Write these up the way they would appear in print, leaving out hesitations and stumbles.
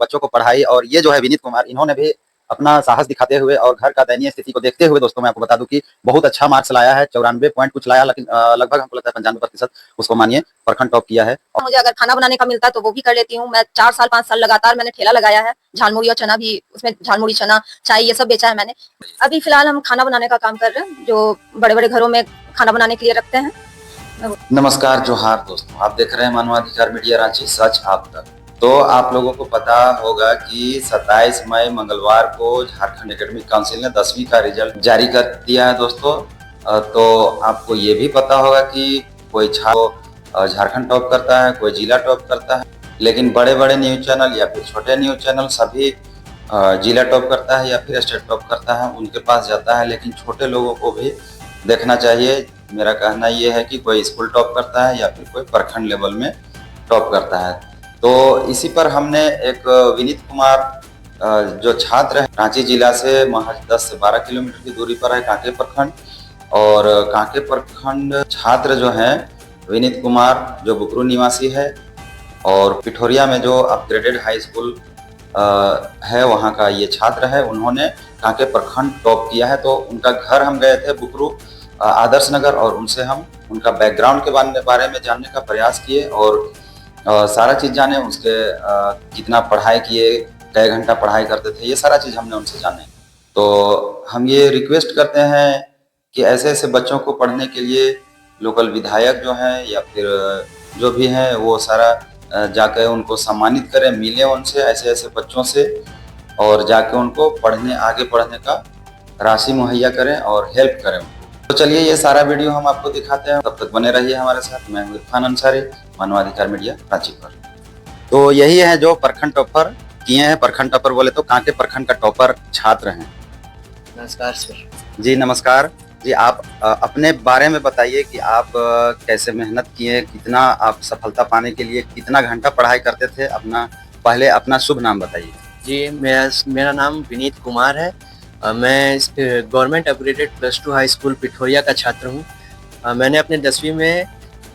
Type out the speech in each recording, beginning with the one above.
बच्चों को पढ़ाई। और ये जो है विनीत कुमार, इन्होंने भी अपना साहस दिखाते हुए और घर का दयनीय स्थिति को देखते हुए दोस्तों मैं आपको बता दूं कि बहुत अच्छा मार्क्स लाया है, 94 पॉइंट कुछ लाया, लेकिन लगभग हमको लगता है 95% उसको मानिए प्रखंड टॉप किया है। मुझे अगर खाना बनाने का मिलता है तो वो भी कर लेती हूँ। मैं 4 साल 5 साल लगातार मैंने ठेला लगाया है, झालमुड़ी और चना भी, उसमें झालमुड़ी चना चाय ये सब बेचा है मैंने। अभी फिलहाल हम खाना बनाने का काम कर रहे हैं, जो बड़े बड़े घरों में खाना बनाने के लिए रखते हैं। नमस्कार, जोहार दोस्तों, आप देख रहे हैं मानवाधिकार मीडिया रांची, सच आप तक। तो आप लोगों को पता होगा कि 27 मई मंगलवार को झारखंड एकेडमिक काउंसिल ने 10वीं का रिजल्ट जारी कर दिया है दोस्तों। तो आपको ये भी पता होगा कि कोई झारखंड टॉप करता है, कोई जिला टॉप करता है, लेकिन बड़े बड़े न्यूज चैनल या फिर छोटे न्यूज चैनल सभी जिला टॉप करता है या फिर स्टेट टॉप करता है उनके पास जाता है, लेकिन छोटे लोगों को भी देखना चाहिए। मेरा कहना ये है कि कोई स्कूल टॉप करता है या फिर कोई प्रखंड लेवल में टॉप करता है। तो इसी पर हमने एक विनीत कुमार जो छात्र है, रांची जिला से महज 10 से 12 किलोमीटर की दूरी पर है कांके प्रखंड, और कांके प्रखंड छात्र जो हैं विनीत कुमार जो बुकरू निवासी है, और पिठोरिया में जो अपग्रेडेड हाई स्कूल है वहाँ का ये छात्र है, उन्होंने कांके प्रखंड टॉप किया है। तो उनका घर हम गए थे बुकरू आदर्श नगर, और उनसे हम उनका बैकग्राउंड के बारे में जानने का प्रयास किए और सारा चीज़ जाने, उसके कितना पढ़ाई किए, कई घंटा पढ़ाई करते थे, ये सारा चीज़ हमने उनसे जाने। तो हम ये रिक्वेस्ट करते हैं कि ऐसे ऐसे बच्चों को पढ़ने के लिए लोकल विधायक जो हैं या फिर जो भी हैं वो सारा जाकर उनको सम्मानित करें, मिले उनसे, ऐसे ऐसे बच्चों से, और जाके उनको आगे पढ़ने का राशि मुहैया करें और हेल्प करें उनको। तो चलिए ये सारा वीडियो हम आपको दिखाते हैं, तब तक बने रहिए हमारे साथ। मैं हूं इरफान अंसारी, मानवाधिकार मीडिया रांची पर। तो यही है जो प्रखंड टॉपर किए हैं। प्रखंड टॉपर बोले तो कांके प्रखंड का टॉपर छात्र हैं। नमस्कार सर। जी नमस्कार जी। आप अपने बारे में बताइए कि आप कैसे मेहनत किए, कितना आप सफलता पाने के लिए कितना घंटा पढ़ाई करते थे, पहले अपना शुभ नाम बताइए। जी मेरा नाम विनीत कुमार है। मैं government upgraded +2 high school Pithoria का छात्र हूँ। मैंने अपने 10वीं में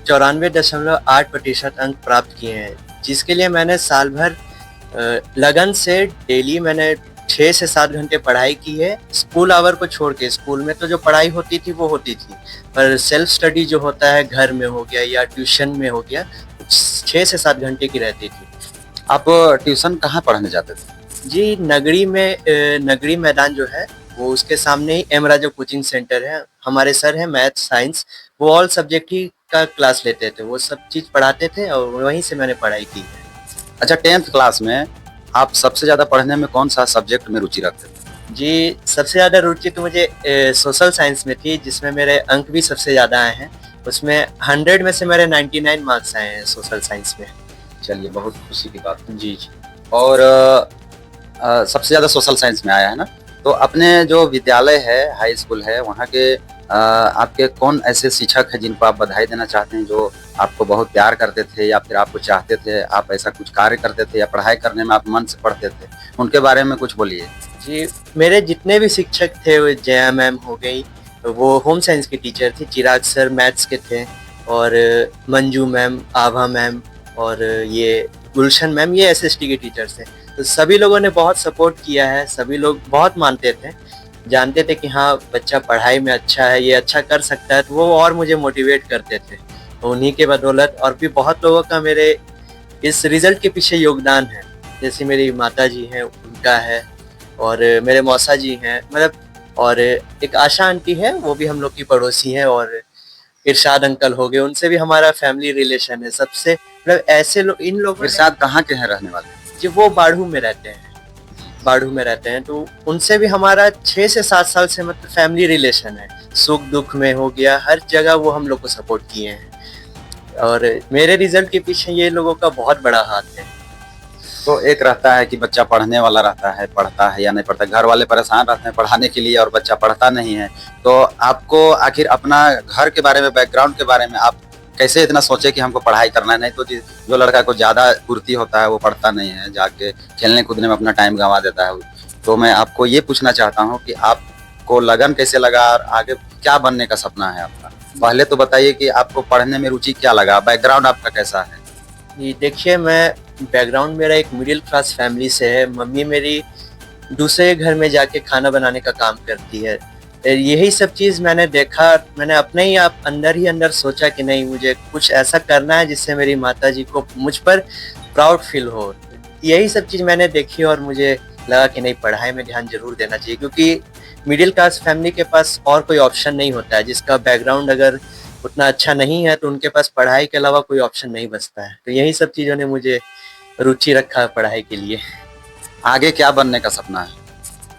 94.8% अंक प्राप्त किए हैं, जिसके लिए मैंने साल भर लगन से डेली मैंने 6 से 7 घंटे पढ़ाई की है। स्कूल आवर को छोड़ के, स्कूल में तो जो पढ़ाई होती थी वो होती थी, पर सेल्फ स्टडी जो होता है घर में हो गया या ट्यूशन में हो गया, 6 से 7 घंटे की रहती थी। आप ट्यूशन कहाँ पढ़ने जाते थे? जी नगरी मैदान जो है वो उसके सामने ही एम राजा कोचिंग सेंटर है। हमारे सर हैं मैथ साइंस, वो ऑल सब्जेक्ट ही का क्लास लेते थे, वो सब चीज़ पढ़ाते थे और वहीं से मैंने पढ़ाई की है। अच्छा, 10th क्लास में आप सबसे ज़्यादा पढ़ने में कौन सा सब्जेक्ट में रुचि रखते थे? जी सबसे ज़्यादा रुचि तो मुझे सोशल साइंस में थी, जिसमें मेरे अंक भी सबसे ज़्यादा आए हैं। उसमें 100 में से मेरे 99 मार्क्स आए हैं सोशल साइंस में। चलिए, बहुत खुशी की बात है। जी जी। और सबसे ज़्यादा सोशल साइंस में आया है ना? तो अपने जो विद्यालय है, हाई स्कूल है, वहाँ के आपके कौन ऐसे शिक्षक हैं जिनको आप बधाई देना चाहते हैं, जो आपको बहुत प्यार करते थे या फिर आपको चाहते थे, आप ऐसा कुछ कार्य करते थे या पढ़ाई करने में आप मन से पढ़ते थे, उनके बारे में कुछ बोलिए। जी मेरे जितने भी शिक्षक थे, वो जया मैम हो गई, वो होम साइंस की टीचर थी, चिराग सर मैथ्स के थे, और मंजू मैम, आभा मैम, और ये गुलशन मैम, ये एसएसटी के टीचर्स थे। तो सभी लोगों ने बहुत सपोर्ट किया है, सभी लोग बहुत मानते थे, जानते थे कि हाँ बच्चा पढ़ाई में अच्छा है, ये अच्छा कर सकता है, तो वो और मुझे मोटिवेट करते थे। तो उन्हीं के बदौलत और भी बहुत लोगों का मेरे इस रिज़ल्ट के पीछे योगदान है। जैसे मेरी माता जी हैं, उनका है, और मेरे मौसा जी हैं, मतलब, और एक आशा आंटी है, वो भी हम लोग की पड़ोसी हैं, और इरशाद अंकल हो गए, उनसे भी हमारा फैमिली रिलेशन है सबसे, मतलब ऐसे लोग, इन लोगों। इरशाद कहाँ के हैं रहने वाले? जी वो बाढ़ू में रहते हैं, तो उनसे भी हमारा 6 से 7 साल से मतलब फैमिली रिलेशन है। सुख दुख में हो गया, हर जगह वो हम लोग को सपोर्ट किए हैं, और मेरे रिजल्ट के पीछे ये लोगों का बहुत बड़ा हाथ है। तो एक रहता है कि बच्चा पढ़ने वाला रहता है, पढ़ता है या नहीं पढ़ता, घर वाले परेशान रहते हैं पढ़ाने के लिए और बच्चा पढ़ता नहीं है। तो आपको आखिर अपना घर के बारे में, बैकग्राउंड के बारे में आप कैसे इतना सोचे कि हमको पढ़ाई करना है? नहीं तो जो लड़का को ज़्यादा पूर्ति होता है वो पढ़ता नहीं है, जाके खेलने कूदने में अपना टाइम गंवा देता है। तो मैं आपको ये पूछना चाहता हूँ कि आपको लगन कैसे लगा और आगे क्या बनने का सपना है आपका? पहले तो बताइए कि आपको पढ़ने में रुचि क्या लगा, बैकग्राउंड आपका कैसा है? जी देखिए, बैकग्राउंड मेरा एक मिडिल क्लास फैमिली से है। मम्मी मेरी दूसरे घर में जाके खाना बनाने का काम करती है। यही सब चीज़ मैंने देखा, मैंने अपने ही आप अंदर ही अंदर सोचा कि नहीं, मुझे कुछ ऐसा करना है जिससे मेरी माताजी को मुझ पर प्राउड फील हो। यही सब चीज़ मैंने देखी और मुझे लगा कि नहीं, पढ़ाई में ध्यान जरूर देना चाहिए, क्योंकि मिडिल क्लास फैमिली के पास और कोई ऑप्शन नहीं होता है। जिसका बैकग्राउंड अगर उतना अच्छा नहीं है तो उनके पास पढ़ाई के अलावा कोई ऑप्शन नहीं बचता है। तो यही सब चीज़ों ने मुझे रुचि रखा पढ़ाई के लिए। आगे क्या बनने का सपना है?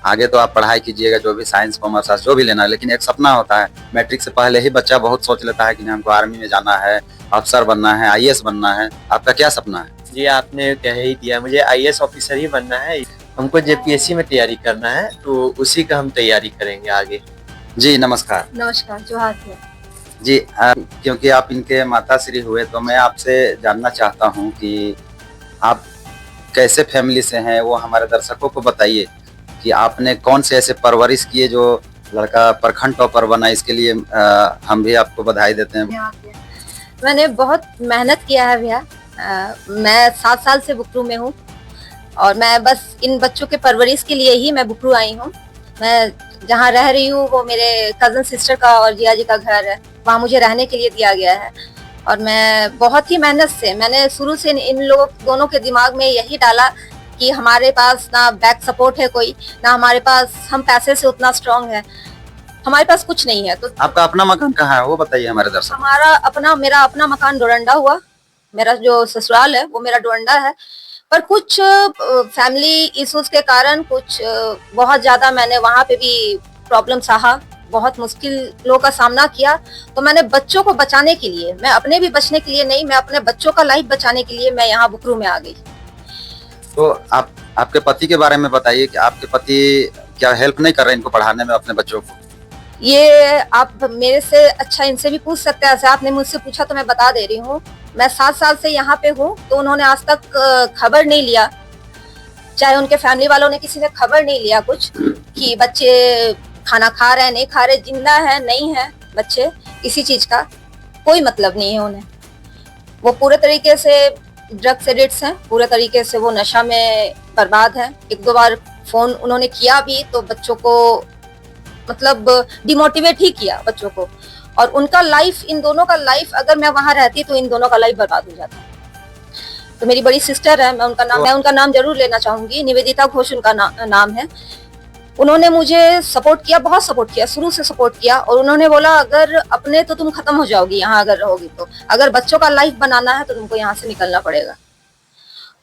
आगे तो आप पढ़ाई कीजिएगा, जो भी साइंस कॉमर्स आर्ट्स जो भी लेना है, लेकिन एक सपना होता है। मैट्रिक से पहले ही बच्चा बहुत सोच लेता है कि नहीं, हमको आर्मी में जाना है, अफसर बनना है, आईएएस बनना है। आपका क्या सपना है? जी, आपने कह ही दिया, मुझे आईएएस ऑफिसर ही बनना है। हमको जेपीएससी में तैयारी करना है, तो उसी का हम तैयारी करेंगे आगे। जी नमस्कार। नमस्कार, जोहार है। जी क्योंकि आप इनके माता श्री हुए, तो मैं आपसे जानना चाहता हूँ कि आप कैसे फैमिली से हैं, वो हमारे दर्शकों को बताइए कि आपने कौन से ऐसे परवरिश किए जो लड़का प्रखंड टॉपर बना। इसके लिए हम भी आपको बधाई देते हैं। मैंने बहुत मेहनत किया है भैया। मैं 7 साल से बुकरू में हूँ और मैं बस इन बच्चों के परवरिश के लिए ही मैं बुकरू आई हूँ। मैं जहाँ रह रही हूँ वो मेरे कजन सिस्टर का और जिया जी का घर है, वहाँ मुझे रहने के लिए दिया गया है। और मैं बहुत ही मेहनत से, मैंने शुरू से इन लोगों दोनों के दिमाग में यही डाला कि हमारे पास ना बैक सपोर्ट है कोई, ना हमारे पास हम पैसे से उतना स्ट्रांग है, हमारे पास कुछ नहीं है। तो आपका अपना मकान कहाँ है वो बताइए हमारे दर्शक। मेरा अपना मकान डोरंडा हुआ। मेरा जो ससुराल है वो मेरा डोरंडा है, पर कुछ फैमिली इश्यूज के कारण कुछ बहुत ज्यादा मैंने वहाँ पे भी प्रॉब्लम सहा, बहुत मुश्किलों का सामना किया। तो मैंने बच्चों को बचाने के लिए, मैं अपने भी बचने के लिए नहीं, मैं अपने बच्चों का लाइफ बचाने के लिए मैं यहाँ बुकरू में आ गई। तो आपके पति के बारे में बताइए कि आपके पति क्या हेल्प नहीं कर रहे इनको पढ़ाने में, अपने बच्चों को? ये आप मेरे से अच्छा इनसे भी पूछ सकते हैं। ऐसे आपने मुझसे पूछा तो मैं बता दे रही हूँ। मैं 7 साल से यहाँ पे हूँ, तो उन्होंने आज तक खबर नहीं लिया, चाहे उनके फैमिली वालों ने किसी ने खबर नहीं लिया कुछ कि बच्चे खाना खा रहे हैं नहीं खा रहे, जिंदा है नहीं है बच्चे, किसी चीज का कोई मतलब नहीं है उन्हें। वो पूरे तरीके से ड्रग्स एडिक्ट्स हैं, पूरे तरीके से वो नशा में बर्बाद है। 1-2 बार फोन उन्होंने किया भी तो बच्चों को मतलब डिमोटिवेट ही किया बच्चों को। और उनका लाइफ, इन दोनों का लाइफ, अगर मैं वहां रहती तो इन दोनों का लाइफ बर्बाद हो जाता। तो मेरी बड़ी सिस्टर है, मैं उनका नाम जरूर लेना चाहूंगी, निवेदिता घोष उनका नाम है। उन्होंने मुझे सपोर्ट किया, बहुत सपोर्ट किया, शुरू से सपोर्ट किया। और उन्होंने बोला अगर अपने तो तुम खत्म हो जाओगी यहाँ अगर रहोगी, तो अगर बच्चों का लाइफ बनाना है तो तुमको यहाँ से निकलना पड़ेगा।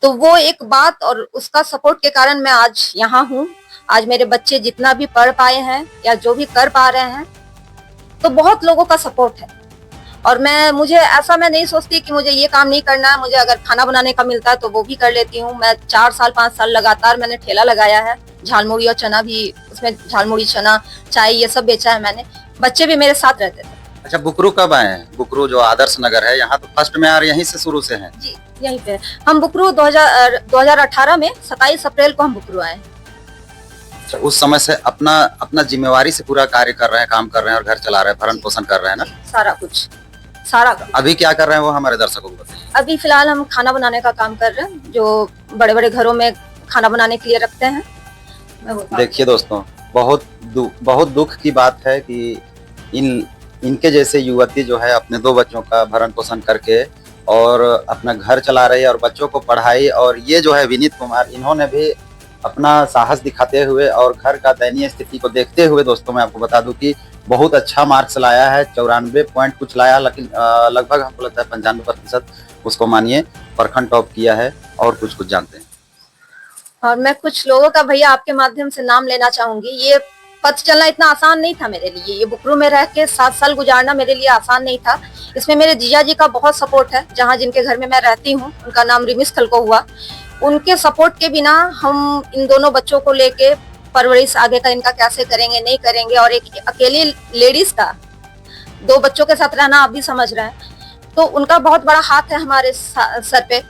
तो वो एक बात और उसका सपोर्ट के कारण मैं आज यहाँ हूँ। आज मेरे बच्चे जितना भी पढ़ पाए हैं या जो भी कर पा रहे हैं, तो बहुत लोगों का सपोर्ट है। और मुझे ऐसा मैं नहीं सोचती कि मुझे ये काम नहीं करना है। मुझे अगर खाना बनाने का मिलता है तो वो भी कर लेती हूँ। मैं 4 साल 5 साल लगातार मैंने ठेला लगाया है, झालमुड़ी और चना भी, उसमें झालमुड़ी चना चाय ये सब बेचा है मैंने। बच्चे भी मेरे साथ रहते थे। अच्छा, बुकरू कब आए हैं? बुकरू जो आदर्श नगर है यहाँ तो फर्स्ट में आ रहे, यहीं से शुरू से हैं? जी यहीं पे हम बुकरू 2018 में 27 अप्रैल को हम बुकरू आए। अच्छा, उस समय से अपना जिम्मेवारी से पूरा कार्य कर रहे हैं, काम कर रहे हैं और घर चला रहे हैं, भरण पोषण कर रहे हैं ना? सारा कुछ, सारा काम। अभी क्या कर रहे हैं वो हमारे दर्शकों को बताइए। अभी फिलहाल हम खाना बनाने का काम कर रहे हैं, जो बड़े बड़े घरों में खाना बनाने के लिए रखते हैं। देखिए दोस्तों, बहुत दुख की बात है कि इनके जैसे युवती जो है अपने 2 बच्चों का भरण पोषण करके और अपना घर चला रही है और बच्चों को पढ़ाई। और ये जो है विनीत कुमार, इन्होंने भी अपना साहस दिखाते हुए और घर का दयनीय स्थिति को देखते हुए, दोस्तों मैं आपको बता दूं कि बहुत अच्छा मार्क्स लाया है, 94 पॉइंट कुछ लाया, लेकिन लगभग हमको लगता है 95% उसको मानिए प्रखंड टॉप किया है। और कुछ जानते हैं। और मैं कुछ लोगों का भैया आपके माध्यम से नाम लेना चाहूंगी। ये पथ चलना इतना आसान नहीं था मेरे लिए। ये बुकरू में रह के 7 साल गुजारना मेरे लिए आसान नहीं था। इसमें मेरे जीजा जी का बहुत सपोर्ट है, जहाँ जिनके घर में मैं रहती हूँ, उनका नाम रिमिस खलको हुआ। उनके सपोर्ट के बिना हम इन दोनों बच्चों को लेके परवरिश आगे का इनका कैसे करेंगे, नहीं करेंगे। और एक अकेली लेडीज का 2 बच्चों के साथ रहना आप भी समझ रहे हैं, तो उनका बहुत बड़ा हाथ है हमारे सर पे।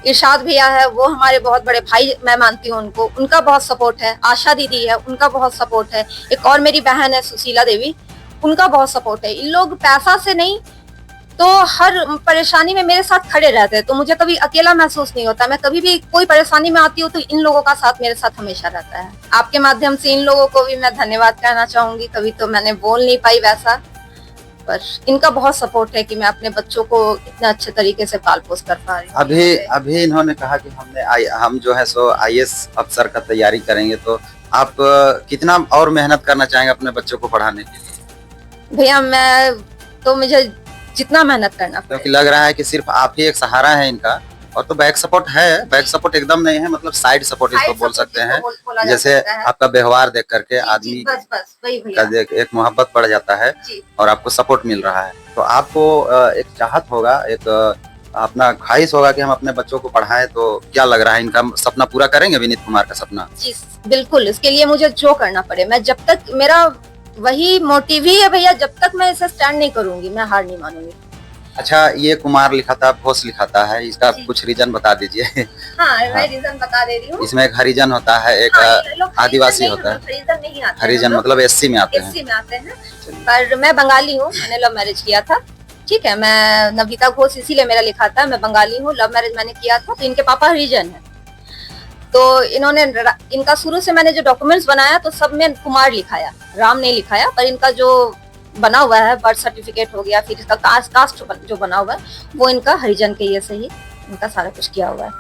इरशाद भैया है, वो हमारे बहुत बड़े भाई मैं मानती हूँ उनको, उनका बहुत सपोर्ट है। आशा दीदी है, उनका बहुत सपोर्ट है। एक और मेरी बहन है सुशीला देवी, उनका बहुत सपोर्ट है। इन लोग पैसा से नहीं, तो हर परेशानी में मेरे साथ खड़े रहते हैं, तो मुझे कभी अकेला महसूस नहीं होता। मैं कभी भी कोई परेशानी में आती हूँ तो इन लोगों का साथ मेरे साथ हमेशा रहता है। आपके माध्यम से इन लोगों को भी मैं धन्यवाद कहना चाहूंगी। कभी तो मैंने बोल नहीं पाई वैसा, पर इनका बहुत सपोर्ट है कि मैं अपने बच्चों को इतने अच्छे तरीके से पाल पोस कर पा रही हूँ। अभी इन्होंने कहा कि हम जो है सो आईएएस अफसर का तैयारी करेंगे, तो आप कितना और मेहनत करना चाहेंगे अपने बच्चों को पढ़ाने के लिए? भैया मुझे जितना मेहनत करना क्योंकि लग रहा है कि सिर्फ आप ही एक सहारा है इनका, और तो बैक सपोर्ट है, बैक सपोर्ट एकदम नहीं है, मतलब साइड सपोर्ट इसको बोल सकते हैं। जैसे आपका व्यवहार देख करके आदमी बस वही का एक मोहब्बत बढ़ जाता है और आपको सपोर्ट मिल रहा है। तो आपको एक चाहत होगा, एक अपना ख्वाहिश होगा कि हम अपने बच्चों को पढ़ाएं, तो क्या लग रहा है इनका सपना पूरा करेंगे, विनीत कुमार का सपना? जी बिल्कुल, इसके लिए मुझे जो करना पड़े, मैं जब तक मेरा वही मोटिव ही है भैया, जब तक मैं इसे स्टैंड नहीं करूंगी मैं हार नहीं मानूंगी। अच्छा, ये कुमार लिखा था, घोष लिखा था है, इसका कुछ रीजन बता दीजिए। हाँ, मैं रीजन बता दे रही हूँ। इसमें एक हरिजन होता है, एक आदिवासी होता है। हरिजन मतलब एससी में आते हैं। पर मैं बंगाली हूँ, मैंने लव मैरिज किया था। ठीक है, मैं नवनीता घोष इसीलिए मेरा लिखा था, मैं बंगाली हूँ, लव मैरिज मैंने किया था। तो इनके पापा हरिजन है, तो इनका शुरू से मैंने जो डॉक्यूमेंट्स बनाया तो सब में कुमार लिखाया, राम नहीं लिखाया। पर इनका जो बना हुआ है बर्थ सर्टिफिकेट हो गया, फिर इसका कास्ट जो बना हुआ है वो इनका हरिजन के ये से ही इनका सारा कुछ किया हुआ है।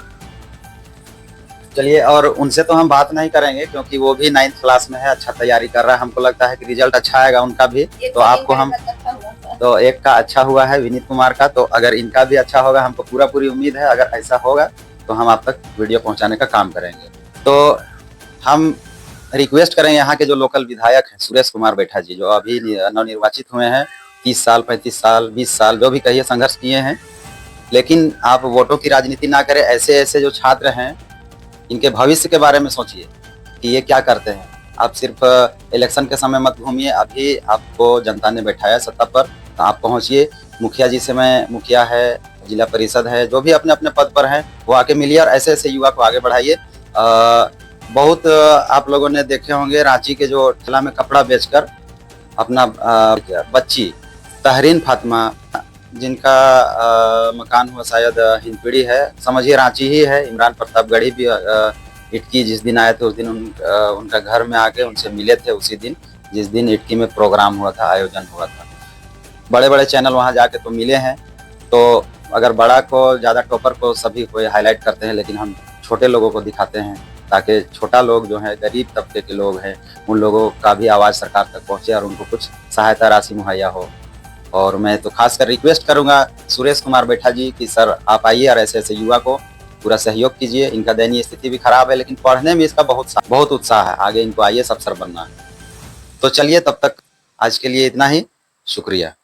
चलिए, और उनसे तो हम बात नहीं करेंगे क्योंकि वो भी 9th क्लास में है, अच्छा तैयारी कर रहा है। हमको लगता है कि रिजल्ट अच्छा आएगा उनका भी, तो आपको हम तो एक का अच्छा हुआ है विनीत कुमार का, तो अगर इनका भी अच्छा होगा, हमको पूरी उम्मीद है अगर ऐसा होगा तो हम आप तक वीडियो पहुंचाने का काम करेंगे। तो हम रिक्वेस्ट करेंगे यहाँ के जो लोकल विधायक हैं सुरेश कुमार बैठा जी, जो अभी नवनिर्वाचित हुए हैं, 30 साल 35 साल 20 साल जो भी कहिए संघर्ष किए हैं, लेकिन आप वोटों की राजनीति ना करें। ऐसे ऐसे जो छात्र हैं इनके भविष्य के बारे में सोचिए कि ये क्या करते हैं। आप सिर्फ इलेक्शन के समय मत घूमिए, अभी आपको जनता ने बैठाया सत्ता पर, तो आप पहुंचिए। मुखिया जी से मुखिया है, जिला परिषद है, जो भी अपने अपने पद पर हैं वो आके मिलिए और ऐसे ऐसे युवा को आगे बढ़ाइए। बहुत आप लोगों ने देखे होंगे रांची के जो ठेला में कपड़ा बेचकर अपना बच्ची तहरीन फातिमा, जिनका मकान हुआ शायद हिंदपीढ़ी है, समझिए रांची ही है, इमरान प्रतापगढ़ी भी इटकी जिस दिन आए थे उस दिन उनका घर में आके उनसे मिले थे, उसी दिन जिस दिन इटकी में प्रोग्राम हुआ था, आयोजन हुआ था। बड़े बड़े चैनल वहाँ जाके तो मिले हैं। तो अगर बड़ा को ज़्यादा टॉपर को सभी को हाईलाइट करते हैं, लेकिन हम छोटे लोगों को दिखाते हैं ताकि छोटा लोग जो है, गरीब तबके के लोग हैं, उन लोगों का भी आवाज़ सरकार तक पहुँचे और उनको कुछ सहायता राशि मुहैया हो। और मैं तो खासकर रिक्वेस्ट करूंगा सुरेश कुमार बैठा जी कि सर आप आइए और ऐसे ऐसे युवा को पूरा सहयोग कीजिए। इनका दयनीय स्थिति भी खराब है, लेकिन पढ़ने में इसका बहुत उत्साह है, आगे इनको आईएएस अफसर बनना है। तो चलिए, तब तक आज के लिए इतना ही, शुक्रिया।